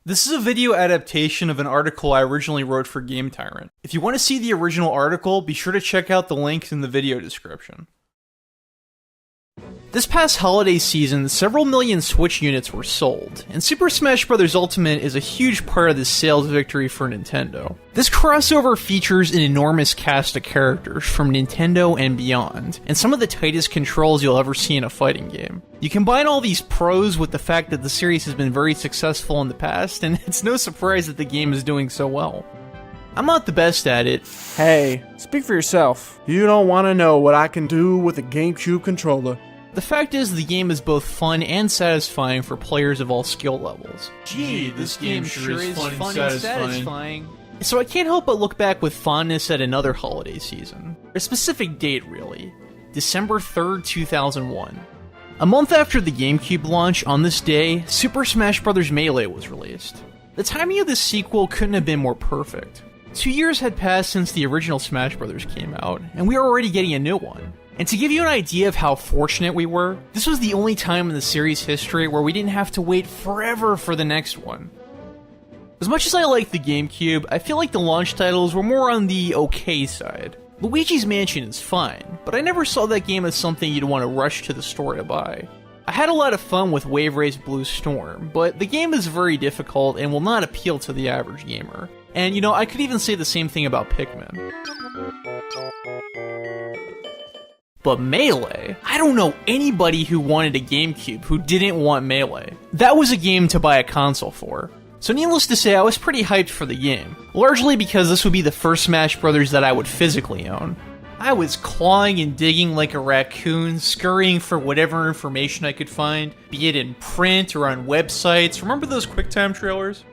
This is a video adaptation of an article I originally wrote for GameTyrant. If you want to see the original article, be sure to check out the link in the video description. This past holiday season, several million Switch units were sold, and Super Smash Bros. Ultimate is a huge part of this sales victory for Nintendo. This crossover features an enormous cast of characters from Nintendo and beyond, and some of the tightest controls you'll ever see in a fighting game. You combine all these pros with the fact that the series has been very successful in the past, and it's no surprise that the game is doing so well. I'm not the best at it. Hey, speak for yourself. You don't want to know what I can do with a GameCube controller. The fact is, the game is both fun and satisfying for players of all skill levels. Gee, this game sure is fun and satisfying. So I can't help but look back with fondness at another holiday season. A specific date, really. December 3rd, 2001. A month after the GameCube launch, on this day, Super Smash Bros. Melee was released. The timing of this sequel couldn't have been more perfect. 2 years had passed since the original Smash Bros. Came out, and we were already getting a new one. And to give you an idea of how fortunate we were, this was the only time in the series' history where we didn't have to wait forever for the next one. As much as I like the GameCube, I feel like the launch titles were more on the okay side. Luigi's Mansion is fine, but I never saw that game as something you'd want to rush to the store to buy. I had a lot of fun with Wave Race Blue Storm, but the game is very difficult and will not appeal to the average gamer. And you know, I could even say the same thing about Pikmin. But Melee? I don't know anybody who wanted a GameCube who didn't want Melee. That was a game to buy a console for. So needless to say, I was pretty hyped for the game, largely because this would be the first Smash Bros. That I would physically own. I was clawing and digging like a raccoon, scurrying for whatever information I could find, be it in print or on websites. Remember those QuickTime trailers?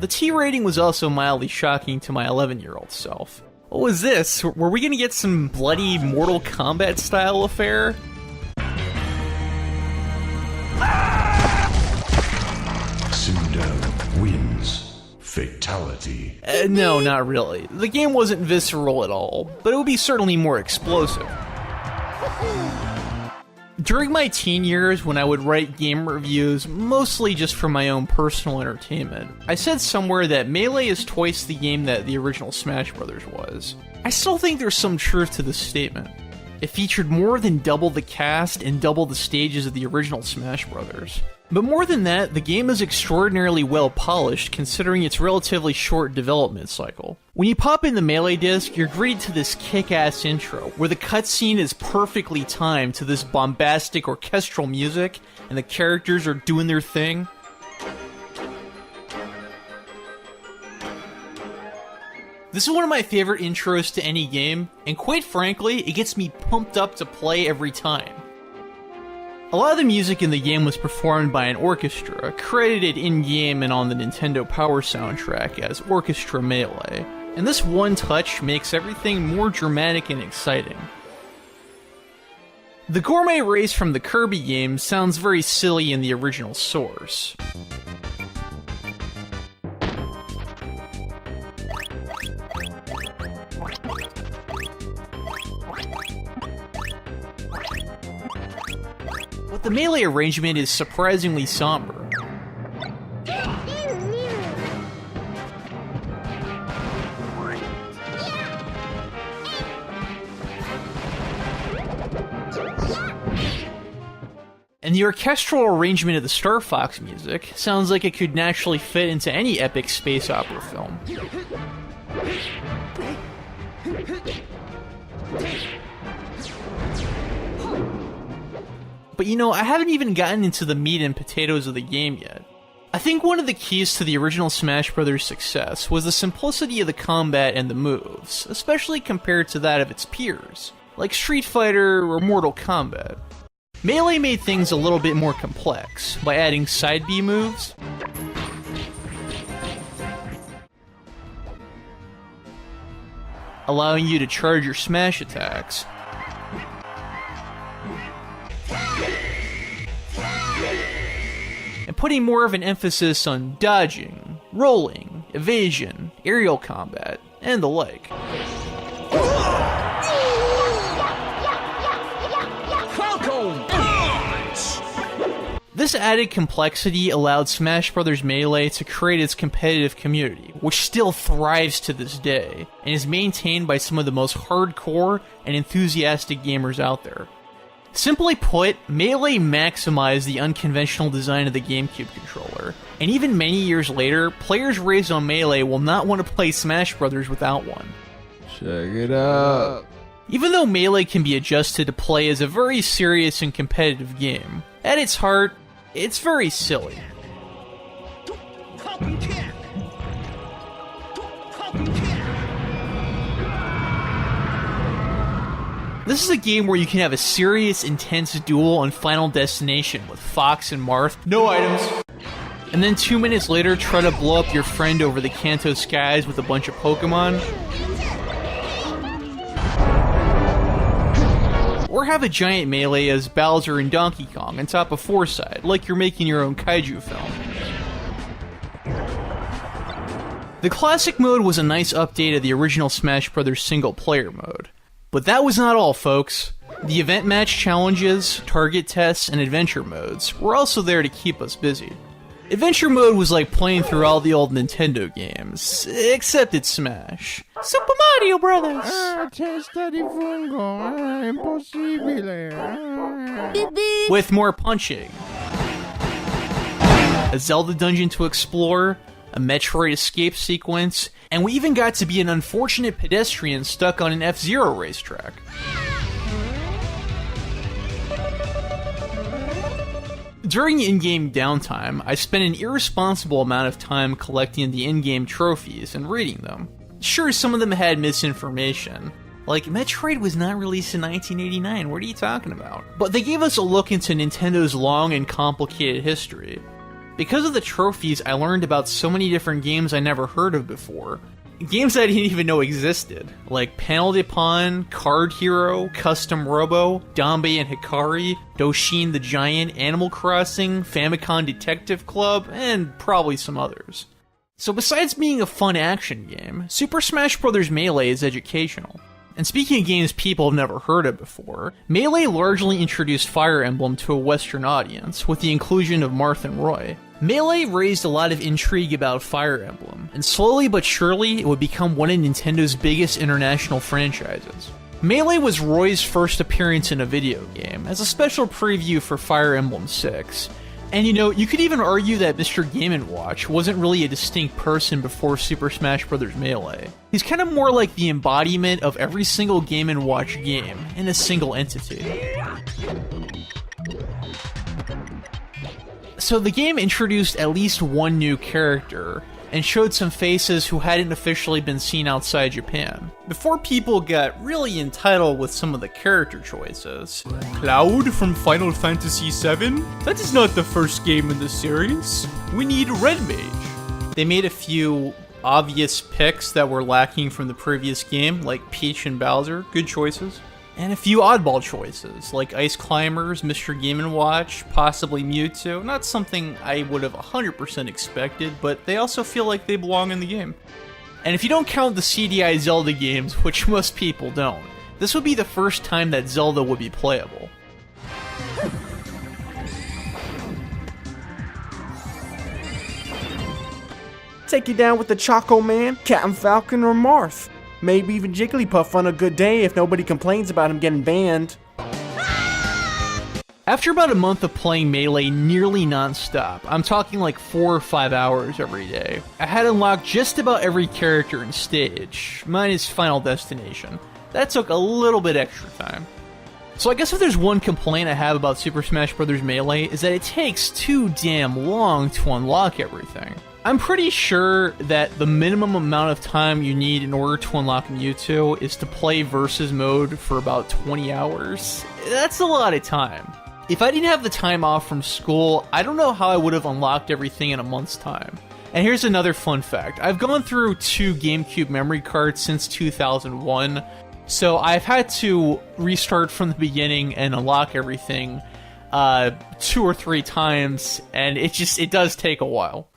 The T rating was also mildly shocking to my 11-year-old self. What was this? Were we gonna get some bloody Mortal Kombat style affair? Sundar wins. Fatality. No, not really. The game wasn't visceral at all, but it would be certainly more explosive. During my teen years, when I would write game reviews, mostly just for my own personal entertainment, I said somewhere that Melee is twice the game that the original Smash Bros. Was. I still think there's some truth to this statement. It featured more than double the cast and double the stages of the original Smash Bros. But more than that, the game is extraordinarily well polished considering its relatively short development cycle. When you pop in the Melee disc, you're greeted to this kick-ass intro, where the cutscene is perfectly timed to this bombastic orchestral music, and the characters are doing their thing. This is one of my favorite intros to any game, and quite frankly, it gets me pumped up to play every time. A lot of the music in the game was performed by an orchestra, credited in-game and on the Nintendo Power soundtrack as Orchestra Melee, and this one touch makes everything more dramatic and exciting. The gourmet race from the Kirby game sounds very silly in the original source. But the Melee arrangement is surprisingly somber. And the orchestral arrangement of the Star Fox music sounds like it could naturally fit into any epic space opera film. But you know, I haven't even gotten into the meat and potatoes of the game yet. I think one of the keys to the original Smash Bros. Success was the simplicity of the combat and the moves, especially compared to that of its peers, like Street Fighter or Mortal Kombat. Melee made things a little bit more complex by adding side B moves, allowing you to charge your smash attacks, and putting more of an emphasis on dodging, rolling, evasion, aerial combat, and the like. This This added complexity allowed Smash Bros. Melee to create its competitive community, which still thrives to this day, and is maintained by some of the most hardcore and enthusiastic gamers out there. Simply put, Melee maximized the unconventional design of the GameCube controller, and even many years later, players raised on Melee will not want to play Smash Bros. Without one. Check it out. Even though Melee can be adjusted to play as a very serious and competitive game, at its heart, it's very silly. This is a game where you can have a serious, intense duel on Final Destination with Fox and Marth, no items, and then 2 minutes later try to blow up your friend over the Kanto skies with a bunch of Pokemon. Or have a giant melee as Bowser and Donkey Kong on top of Foresight, like you're making your own kaiju film. The classic mode was a nice update of the original Smash Bros. Single player mode. But that was not all, folks. The event match challenges, target tests, and adventure modes were also there to keep us busy. Adventure mode was like playing through all the old Nintendo games, except it's Smash. Super Mario Brothers! With more punching, a Zelda dungeon to explore, a Metroid escape sequence, and we even got to be an unfortunate pedestrian stuck on an F-Zero racetrack. During in-game downtime, I spent an irresponsible amount of time collecting the in-game trophies and reading them. Sure, some of them had misinformation. Like, Metroid was not released in 1989, what are you talking about? But they gave us a look into Nintendo's long and complicated history. Because of the trophies, I learned about so many different games I never heard of before. Games I didn't even know existed, like Panel de Pon, Card Hero, Custom Robo, Dambe and Hikari, Doshin the Giant, Animal Crossing, Famicom Detective Club, and probably some others. So besides being a fun action game, Super Smash Bros. Melee is educational. And speaking of games people have never heard of before, Melee largely introduced Fire Emblem to a Western audience, with the inclusion of Marth and Roy. Melee raised a lot of intrigue about Fire Emblem, and slowly but surely it would become one of Nintendo's biggest international franchises. Melee was Roy's first appearance in a video game, as a special preview for Fire Emblem 6. And you know, you could even argue that Mr. Game & Watch wasn't really a distinct person before Super Smash Bros. Melee. He's kind of more like the embodiment of every single Game & Watch game in a single entity. So the game introduced at least one new character, and showed some faces who hadn't officially been seen outside Japan. Before people got really entitled with some of the character choices. Cloud from Final Fantasy VII? That is not the first game in the series. We need Red Mage. They made a few obvious picks that were lacking from the previous game, like Peach and Bowser, good choices. And a few oddball choices, like Ice Climbers, Mr. Game & Watch, possibly Mewtwo. Not something I would have 100% expected, but they also feel like they belong in the game. And if you don't count the CDI Zelda games, which most people don't, this would be the first time that Zelda would be playable. Take you down with the Choco Man, Captain Falcon, or Marth. Maybe even Jigglypuff on a good day if nobody complains about him getting banned. After about a month of playing Melee nearly non-stop, I'm talking like 4 or 5 hours every day, I had unlocked just about every character and stage, minus Final Destination. That took a little bit extra time. So I guess if there's one complaint I have about Super Smash Bros. Melee is that it takes too damn long to unlock everything. I'm pretty sure that the minimum amount of time you need in order to unlock Mewtwo is to play Versus mode for about 20 hours. That's a lot of time. If I didn't have the time off from school, I don't know how I would have unlocked everything in a month's time. And here's another fun fact. I've gone through 2 GameCube memory cards since 2001, so I've had to restart from the beginning and unlock everything 2 or 3 times, and it does take a while.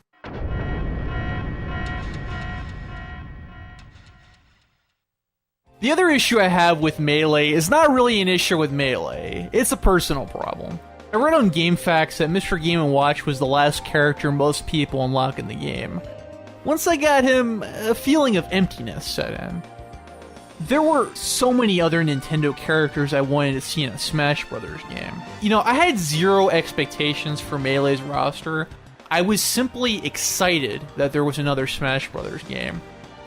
The other issue I have with Melee is not really an issue with Melee, it's a personal problem. I read on GameFAQs that Mr. Game & Watch was the last character most people unlock in the game. Once I got him, a feeling of emptiness set in. There were so many other Nintendo characters I wanted to see in a Smash Bros. Game. You know, I had zero expectations for Melee's roster. I was simply excited that there was another Smash Bros. Game.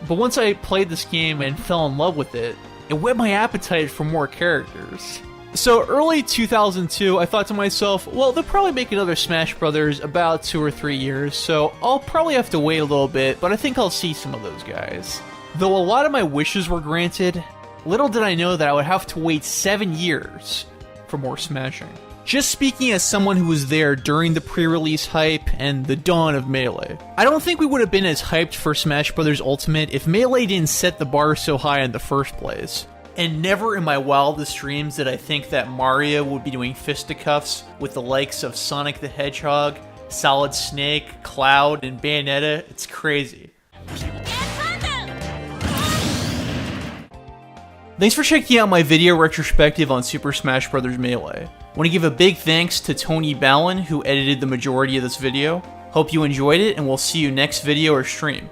But once I played this game and fell in love with it, it whet my appetite for more characters. So early 2002, I thought to myself, well, they'll probably make another Smash Bros. About 2 or 3 years, so I'll probably have to wait a little bit, but I think I'll see some of those guys. Though a lot of my wishes were granted, little did I know that I would have to wait 7 years for more Smashing. Just speaking as someone who was there during the pre-release hype and the dawn of Melee, I don't think we would have been as hyped for Smash Bros. Ultimate if Melee didn't set the bar so high in the first place. And never in my wildest dreams did I think that Mario would be doing fisticuffs with the likes of Sonic the Hedgehog, Solid Snake, Cloud, and Bayonetta. It's crazy. Thanks for checking out my video retrospective on Super Smash Bros. Melee. I want to give a big thanks to Tony Balun, who edited the majority of this video. Hope you enjoyed it, and we'll see you next video or stream.